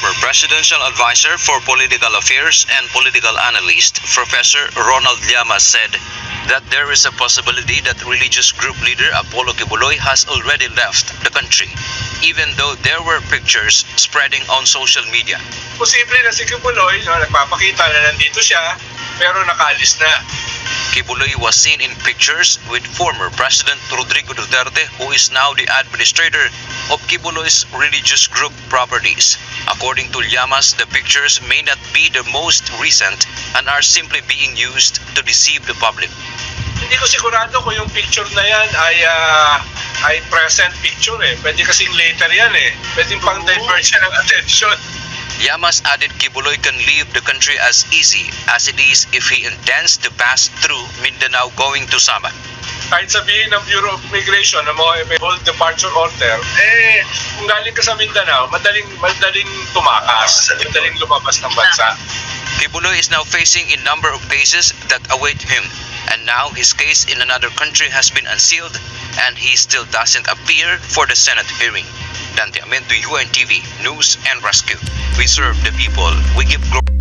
Former Presidential Advisor for Political Affairs and Political Analyst, Professor Ronald Llamas said that there is a possibility that religious group leader Apollo Kibuloy has already left the country, even though there were pictures spreading on social media. Posible na si Kibuloy, nagpapakita na nandito siya, pero nakaalis na. Kibuloy was seen in pictures with former President Rodrigo Duterte, who is now the administrator of Kibuloy's religious group properties. According to Llamas, the pictures may not be the most recent and are simply being used to deceive the public. Hindi ko sigurado kung yung picture na yan ay present picture eh. Pwede kasing later yan eh. Pwedeng pang divert siya ng attention. Llamas added Kibuloy can leave the country as easy as it is if he intends to pass through Mindanao going to Sabah. Kahit sabihin ng Bureau of Immigration na mo hold departure order, kung galing ka sa Mindanao, madaling tumakas, madaling lumabas ng bansa. Kibuloy is now facing a number of cases that await him, and now his case in another country has been unsealed and he still doesn't appear for the Senate hearing. Dante Amento, UNTV News and Rescue. We serve the people. We give glory.